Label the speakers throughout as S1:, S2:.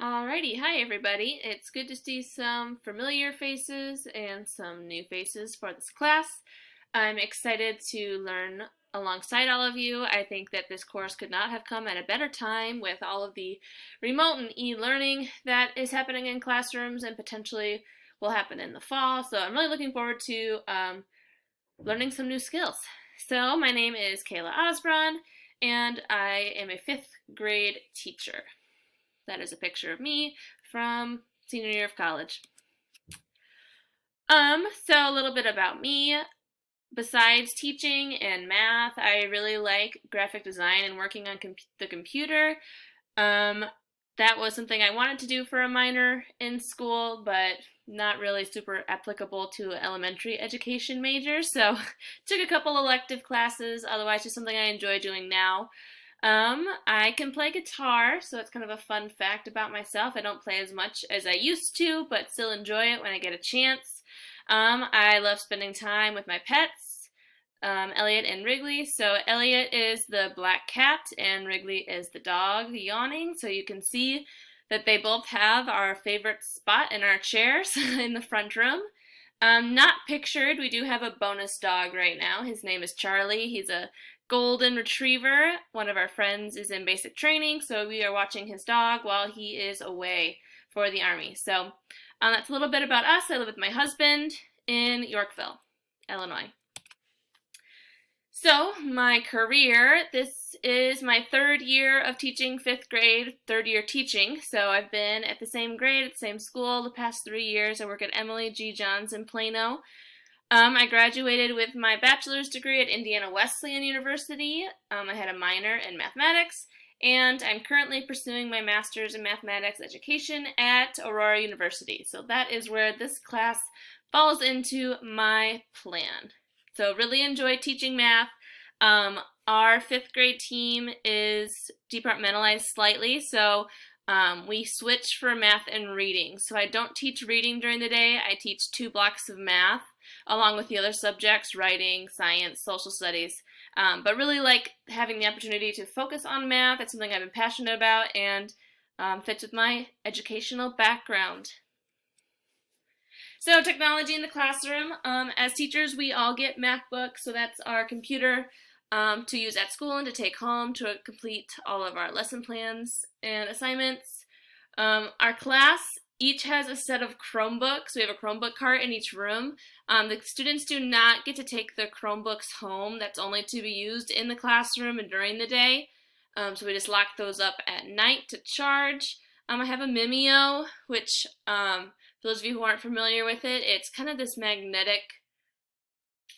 S1: Alrighty, hi everybody. It's good to see some familiar faces and some new faces for this class. I'm excited to learn alongside all of you. I think that this course could not have come at a better time with all of the remote and e-learning that is happening in classrooms and potentially will happen in the fall. So I'm really looking forward to learning some new skills. So my name is Kayla Osbron and I am a 5th grade teacher. That is a picture of me from senior year of college. So a little bit about me. Besides teaching and math, I really like graphic design and working on the computer. That was something I wanted to do for a minor in school, but not really super applicable to elementary education majors. So took a couple elective classes, otherwise just something I enjoy doing now. I can play guitar, so it's kind of a fun fact about myself. I don't play as much as I used to, but still enjoy it when I get a chance. I love spending time with my pets, Elliot and Wrigley. So Elliot is the black cat and Wrigley is the dog yawning. So you can see that they both have our favorite spot in our chairs in the front room. Not pictured, we do have a bonus dog right now. His name is Charlie. He's a golden retriever. One of our friends is in basic training, so we are watching his dog while he is away for the Army. So that's a little bit about us. I live with my husband in Yorkville, Illinois. So my career, this is my 3rd year of teaching 5th grade, 3rd year teaching. So I've been at the same grade, at the same school the past 3 years. I work at Emily G. Johns in Plano. I graduated with my bachelor's degree at Indiana Wesleyan University. I had a minor in mathematics, and I'm currently pursuing my master's in mathematics education at Aurora University. So that is where this class falls into my plan. So really enjoy teaching math. Our 5th grade team is departmentalized slightly, so we switch for math and reading. So I don't teach reading during the day. I teach 2 blocks of math along with the other subjects, writing, science, social studies. But really like having the opportunity to focus on math. It's something I've been passionate about and fits with my educational background. So technology in the classroom. As teachers, we all get MacBooks, so that's our computer to use at school and to take home to complete all of our lesson plans and assignments. Our class each has a set of Chromebooks. We have a Chromebook cart in each room. The students do not get to take the Chromebooks home. That's only to be used in the classroom and during the day. So we just lock those up at night to charge. I have a Mimeo, which for those of you who aren't familiar with it, it's kind of this magnetic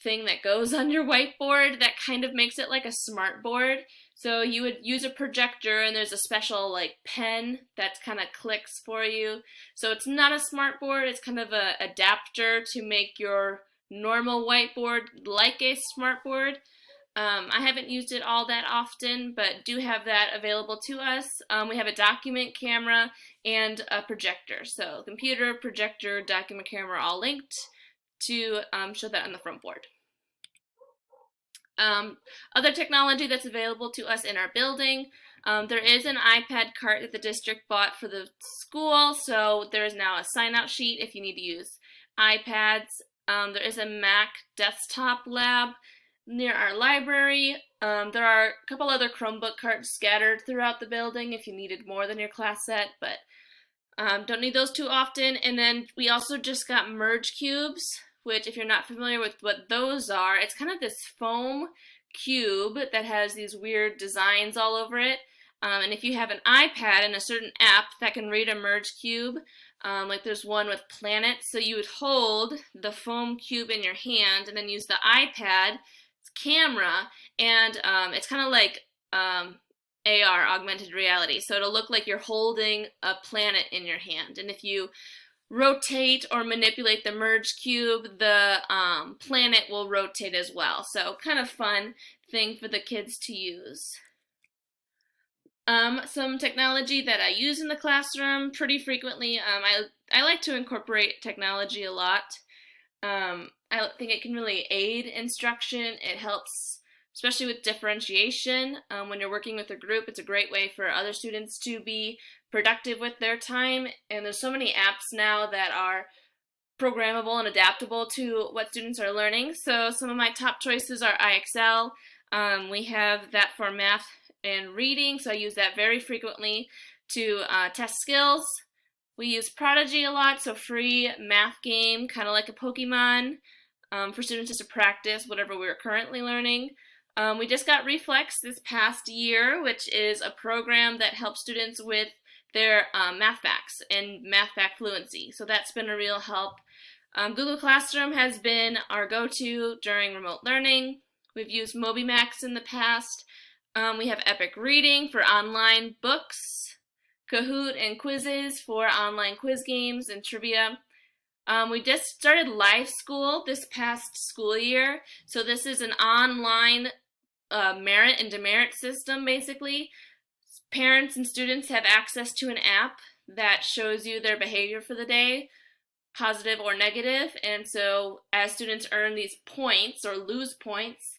S1: thing that goes on your whiteboard that kind of makes it like a smart board. So you would use a projector and there's a special like pen that kind of clicks for you. So it's not a smart board, it's kind of an adapter to make your normal whiteboard like a smart board. I haven't used it all that often, but do have that available to us. We have a document camera and a projector. So computer, projector, document camera all linked to show that on the front board. Other technology that's available to us in our building, there is an iPad cart that the district bought for the school, so there is now a sign-out sheet if you need to use iPads. There is a Mac desktop lab near our library. There are a couple other Chromebook carts scattered throughout the building if you needed more than your class set, but don't need those too often. And then we also just got merge cubes, which if you're not familiar with what those are, it's kind of this foam cube that has these weird designs all over it. And if you have an iPad and a certain app that can read a merge cube, like there's one with planets, so you would hold the foam cube in your hand and then use the iPad camera, and it's kind of like AR, augmented reality. So it'll look like you're holding a planet in your hand, and if you rotate or manipulate the merge cube, the planet will rotate as well. So kind of fun thing for the kids to use. Some technology that I use in the classroom pretty frequently. I like to incorporate technology a lot. I think it can really aid instruction. It helps especially with differentiation. When you're working with a group, it's a great way for other students to be productive with their time. And there's so many apps now that are programmable and adaptable to what students are learning. So some of my top choices are IXL. We have that for math and reading, so I use that very frequently to test skills. We use Prodigy a lot, so free math game, kind of like a Pokemon, for students just to practice whatever we're currently learning. We just got Reflex this past year, which is a program that helps students with their math facts and math fact fluency. So that's been a real help. Google Classroom has been our go-to during remote learning. We've used MobyMax in the past. We have Epic Reading for online books, Kahoot and quizzes for online quiz games and trivia. We just started Live School this past school year. So this is an online merit and demerit system, basically. Parents and students have access to an app that shows you their behavior for the day, positive or negative, and so as students earn these points or lose points,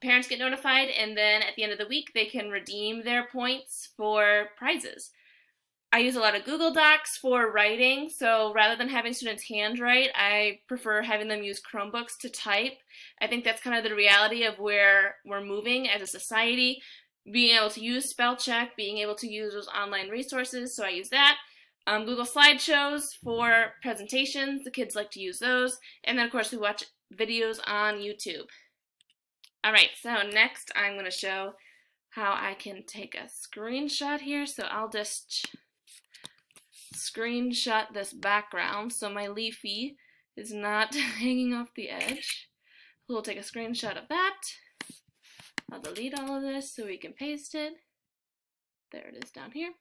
S1: parents get notified, and then at the end of the week they can redeem their points for prizes. I use a lot of Google Docs for writing, so rather than having students handwrite, I prefer having them use Chromebooks to type. I think that's kind of the reality of where we're moving as a society, being able to use spell check, being able to use those online resources, so I use that. Google Slideshows for presentations, the kids like to use those, and then of course we watch videos on YouTube. Alright, so next I'm going to show how I can take a screenshot here, so I'll just screenshot this background so my leafy is not hanging off the edge. We'll take a screenshot of that. I'll delete all of this so we can paste it. There it is down here.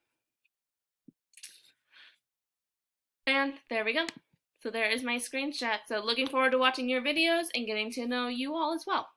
S1: And there we go. So there is my screenshot. So looking forward to watching your videos and getting to know you all as well.